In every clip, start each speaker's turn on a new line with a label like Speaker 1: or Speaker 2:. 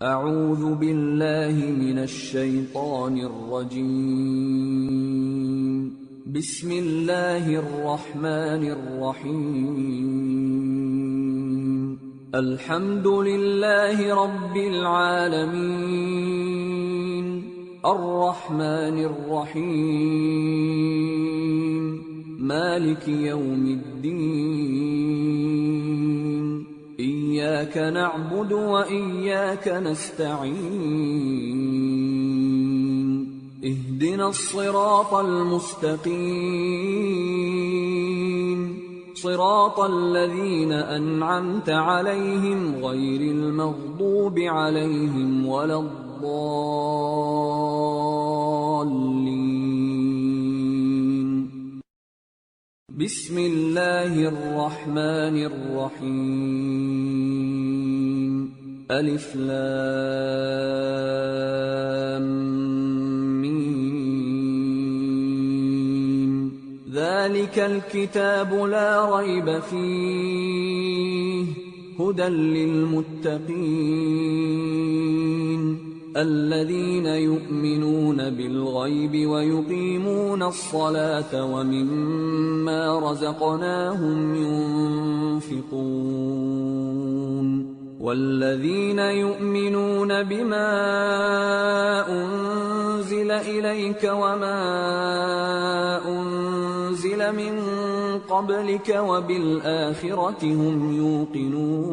Speaker 1: أعوذ بالله من الشيطان الرجيم. بسم الله الرحمن الرحيم. الحمد لله رب العالمين، الرحمن الرحيم، مالك يوم الدين. إياك نعبد وإياك نستعين. اهدنا الصراط المستقيم، صراط الذين أنعمت عليهم غير المغضوب عليهم ولا الضالين. بسم الله الرحمن الرحيم. ألف لام ميم. ذلك الكتاب لا ريب فيه، هدى للمتقين الذين يؤمنون بالغيب ويقيمون الصلاة ومما رزقناهم ينفقون. والذين يؤمنون بما أنزل إليك وما أنزل من قبلك وبالآخرة هم يوقنون.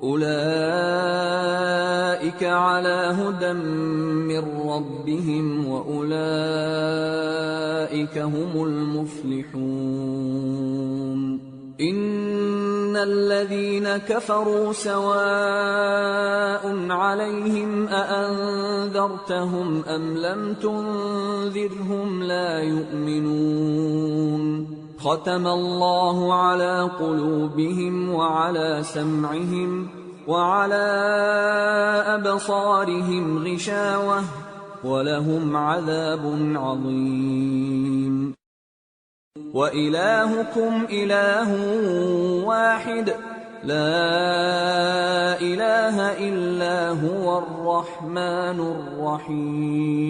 Speaker 1: أولئك على هدى من ربهم وأولئك هم المفلحون. إن الذين كفروا سواء عليهم أأنذرتهم أم لم تنذرهم لا يؤمنون. ختم الله على قلوبهم وعلى سمعهم وعلى أبصارهم غشاوة ولهم عذاب عظيم. وإلهكم إله واحد، لا إله إلا هو الرحمن الرحيم.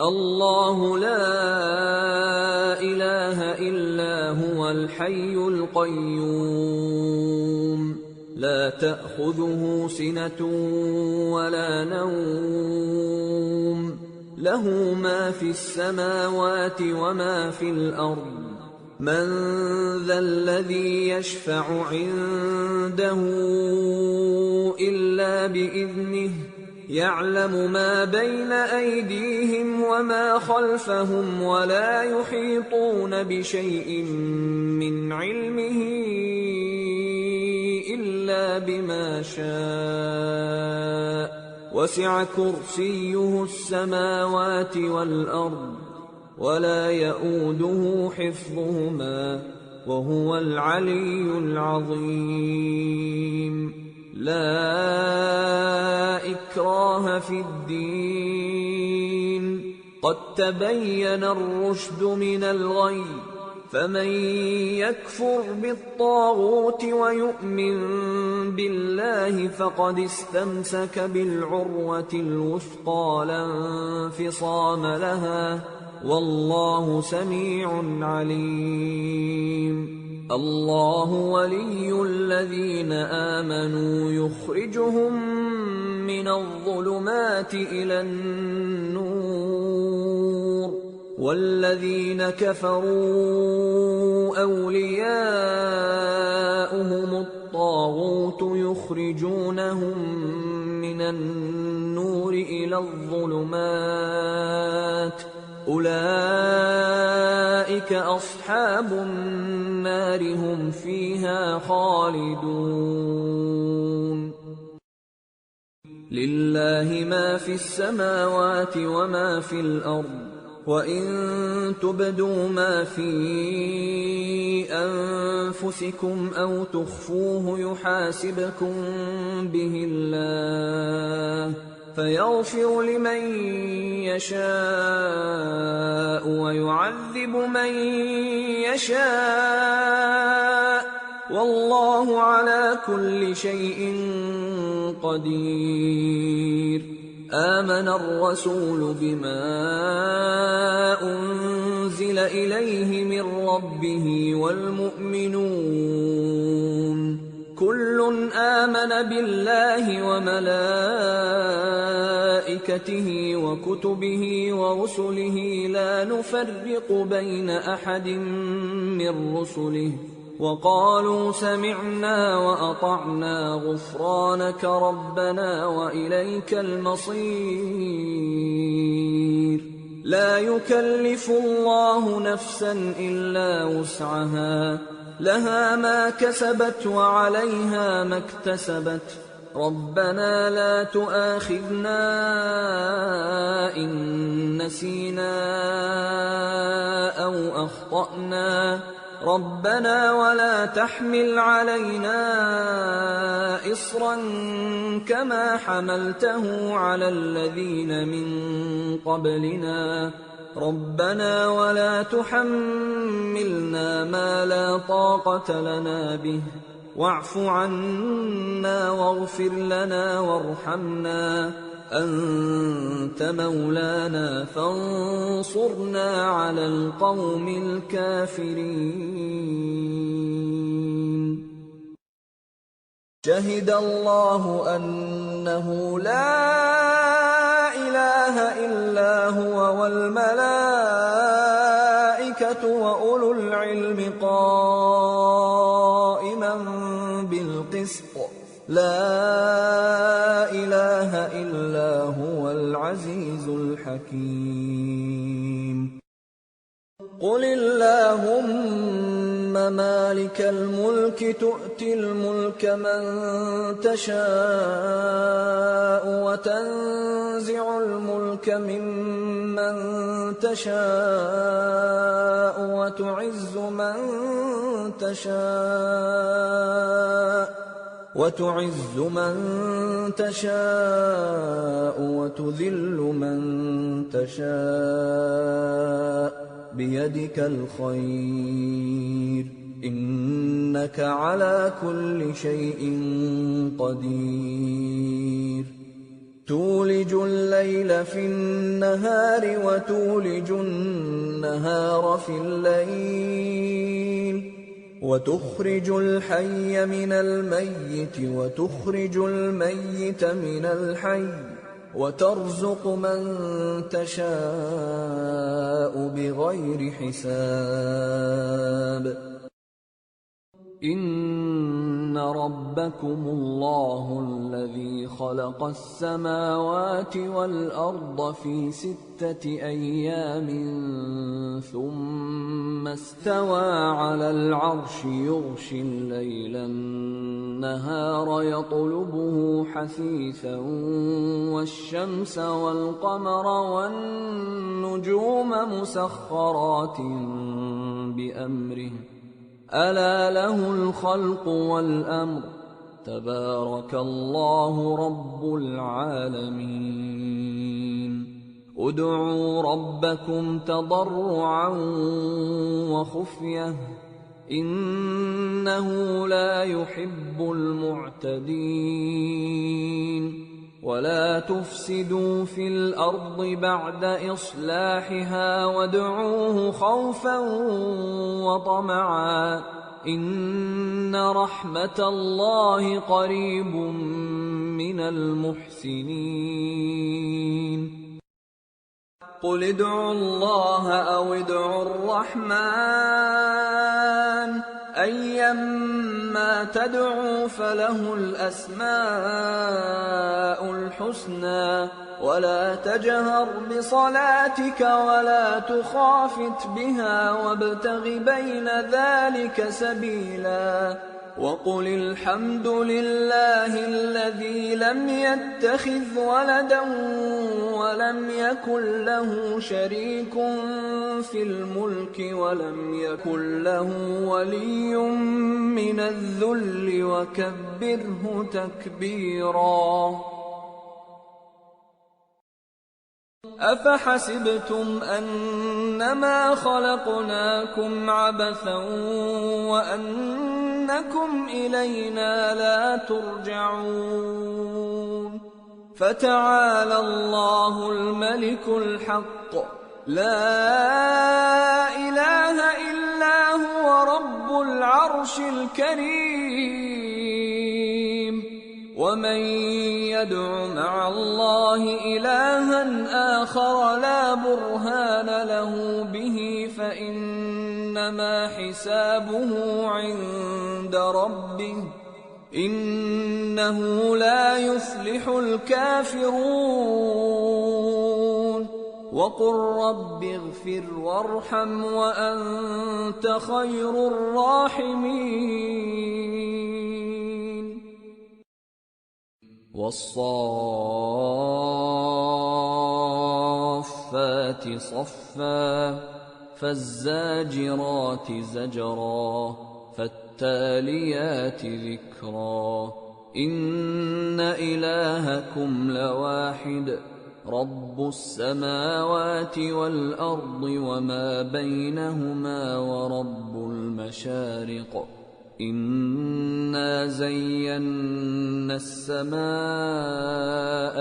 Speaker 1: الله لا إله إلا هو الحي القيوم، لا تأخذه سنة ولا نوم، له ما في السماوات وما في الأرض. من ذا الذي يشفع عنده إلا بإذنه، يعلم ما بين أيديهم وما خلفهم ولا يحيطون بشيء من علمه إلا بما شاء. وسع كرسيه السماوات والأرض ولا يئوده حفظهما وهو العلي العظيم. لا إكراه في الدين، قد تبين الرشد من الغي. فمن يكفر بالطاغوت ويؤمن بالله فقد استمسك بالعروة الوثقى لا انفصام لها، والله سميع عليم. الله ولي الذين آمنوا يخرجهم من الظلمات إلى النور، والذين كفروا أولياؤهم الطاغوت يخرجونهم من النور إلى الظلمات. أولئك أصحاب النار هم فيها خالدون. لله ما في السماوات وما في الأرض، وإن تبدوا ما في أنفسكم أو تخفوه يحاسبكم به الله، فيغفر لمن يشاء ويعذب من يشاء، والله على كل شيء قدير. آمن الرسول بما أنزل إليه من ربه والمؤمنون كل آمن بالله وملائكته وكتبه ورسله لا نفرق بين أحد من رسله وقالوا سمعنا وأطعنا غفرانك ربنا وإليك المصير. لا يكلف الله نفسا إلا وسعها لها ما كسبت وعليها ما اكتسبت ربنا لا تؤاخذنا إن نسينا أو أخطأنا ربنا ولا تحمل علينا إصرا كما حملته على الذين من قبلنا ربنا ولا تحملنا ما لا طاقة لنا به واعف عنا واغفر لنا وارحمنا أنت مولانا فانصرنا على القوم الكافرين. شهد الله أنه لا إله إلا هو والملائكة وأولو العلم قائما بالقسط لا إله إلا هو العزيز الحكيم. قل اللهم مالك الملك تؤتي الملك من تشاء وتنزع الملك ممن تشاء وتعز من تشاء وتذل من تشاء بيدك الخير إنك على كل شيء قدير. تولج الليل في النهار وتولج النهار في الليل وتخرج الحي من الميت وتخرج الميت من الحي وترزق من تشاء بغير حساب. إن ربكم الله الذي خلق السماوات والأرض في 6 أيام ثم استوى على العرش يغشي الليل النهار يطلبه حثيثا والشمس والقمر والنجوم مسخرات بأمره ألا له الخلق والأمر تبارك الله رب العالمين. ادعوا ربكم تضرعا وخفية إنه لا يحب المعتدين. ولا تفسدوا في الأرض بعد إصلاحها وادعوه خوفا وطمعا إن رحمة الله قريب من المحسنين. قل ادعوا الله أو ادعوا الرحمن أيما تدعوا فله الأسماء الحسنى ولا تجهر بصلاتك ولا تخافت بها وابتغ بين ذلك سبيلا. وقل الحمد لله الذي لم يتخذ ولدا ولم يكن له شريك في الملك ولم يكن له ولي من الذل وكبره تكبيرا. أفحسبتم أنما خلقناكم عبثا وأنكم إلينا لا ترجعون فتعالى الله الملك الحق لا إله إلا هو رب العرش الكريم ومن يدع مع الله إلها آخر لا برهان له به فإنما حسابه عند ربه إنه لا يفلح الكافرون وقل رب اغفر وارحم وأنت خير الراحمين والصافات صفا فالزاجرات زجرا فالتاليات ذكرا إن إلهكم لواحد رب السماوات والأرض وما بينهما ورب المشارق إنا زينا السماء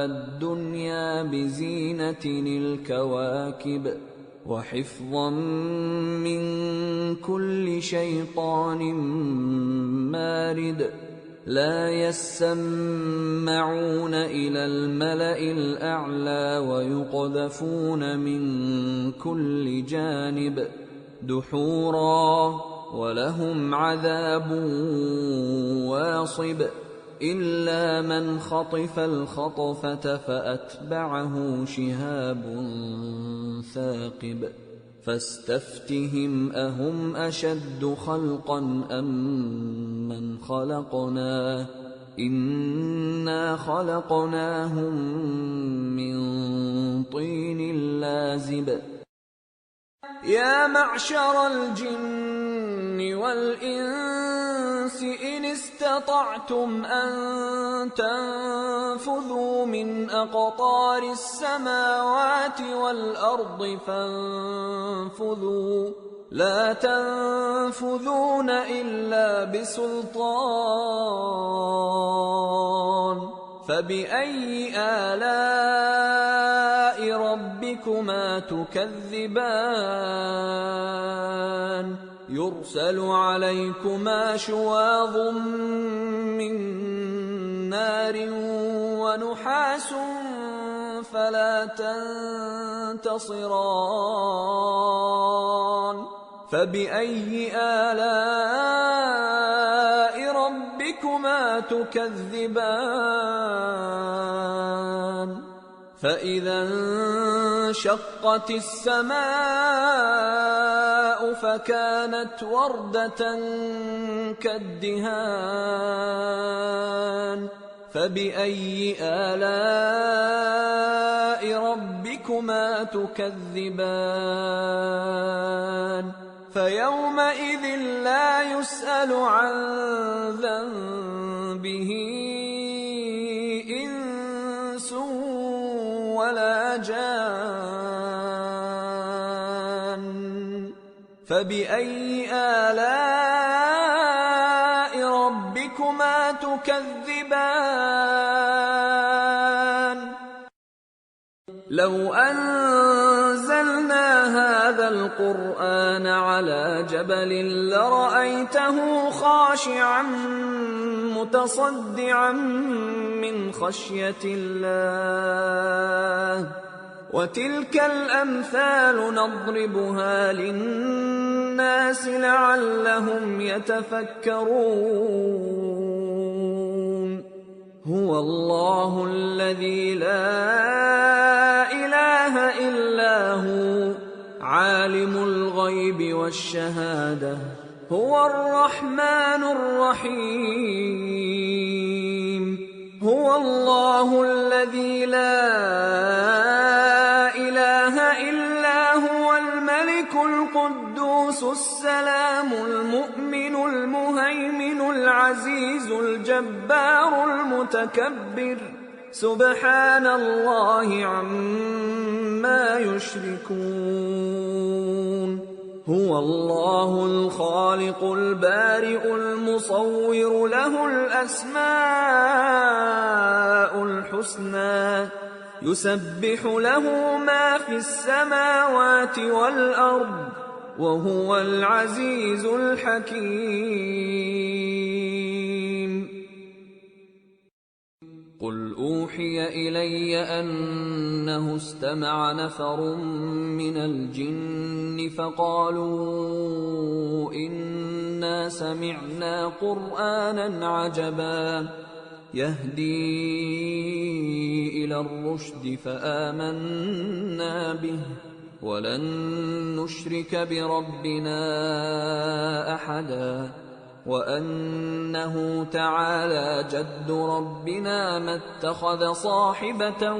Speaker 1: الدنيا بزينة الكواكب وحفظا من كل شيطان مارد لا يسمعون إلى الملأ الأعلى ويقذفون من كل جانب دحورا ولهم عذاب واصب إلا من خطف الخطفة فأتبعه شهاب ثاقب فاستفتهم أهم أشد خلقا أم من خلقنا إنا خلقناهم من طين لازب يا معشر الجن والإنس إن استطعتم أن تنفذوا من أقطار السماوات والأرض فانفذوا لا تنفذون إلا بسلطان فبأي آلاء ربكما تكذبان يرسل عليكما شواظ من نار ونحاس فلا تنتصران فبأي آلاء ربكما تكذبان فإذا انشقت السماء فكانت وردة كالدهان فبأي آلاء ربكما تكذبان فيومئذ لا يسأل عن ذنبه إنس ولا جان فبأي آلاء ربكما تكذبان لو أنزلنا هذا القرآن على جبل لرأيته خاشعا متصدعا من خشية الله وتلك الأمثال نضربها للناس لعلهم يتفكرون هو الله الذي لا إله إلا هو عالم الغيب والشهادة هو الرحمن الرحيم هو الله الذي لا إله إلا هو الملك القدوس السلام المؤمن المهيمن العزيز الجبار المتكبر سبحان الله عما يشركون هو الله الخالق البارئ المصور له الأسماء الحسنى يسبح له ما في السماوات والأرض وهو العزيز الحكيم قل أوحي إلي أنه استمع نفر من الجن فقالوا إنا سمعنا قرآنا عجبا يهدي إلى الرشد فآمنا به ولن نشرك بربنا أحدا وأنه تعالى جد ربنا ما اتخذ صاحبة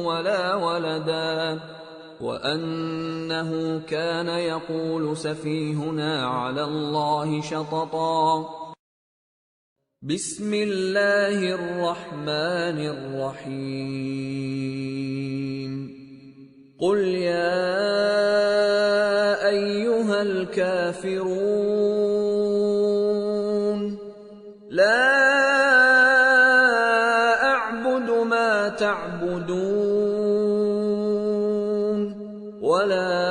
Speaker 1: ولا ولدا وأنه كان يقول سفيهنا على الله شططا بسم الله الرحمن الرحيم قل يا أيها الكافرون لا أعبد ما تعبدون ولا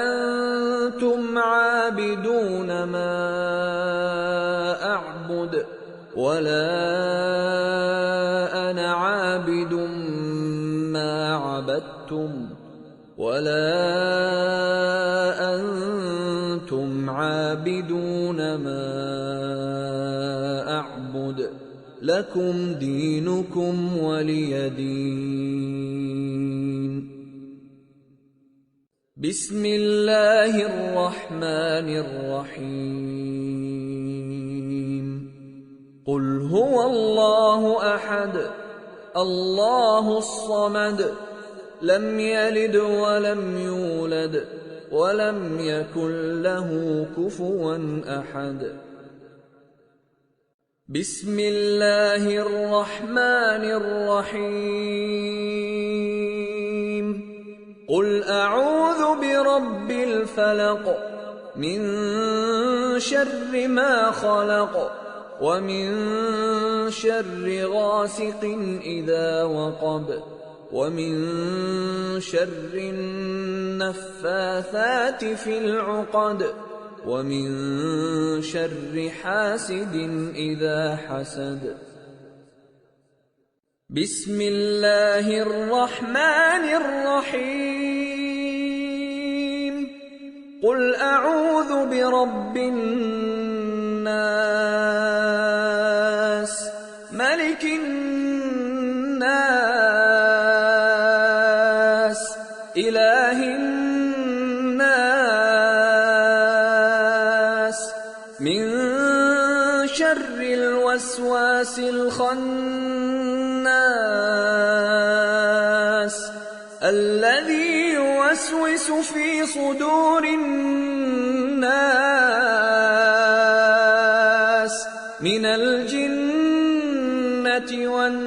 Speaker 1: أنتم عابدون ما أعبد ولا أنا عابد ما عبدتم ولا أنتم عابدون ما أعبد لكم دينكم ولي دين بسم الله الرحمن الرحيم قل هو الله أحد الله الصمد لم يلد ولم يولد ولم يكن له كفوا أحد بسم الله الرحمن الرحيم قل أعوذ برب الفلق من شر ما خلق ومن شر غاسق إذا وقب ومن شر النفاثات في العقد ومن شر حاسد إذا حسد بسم الله الرحمن الرحيم قل أعوذ برب الناس ملك الناس إله الناس من شر الوسواس الخناس الذي يوسوس في صدور الناس من الجنة والناس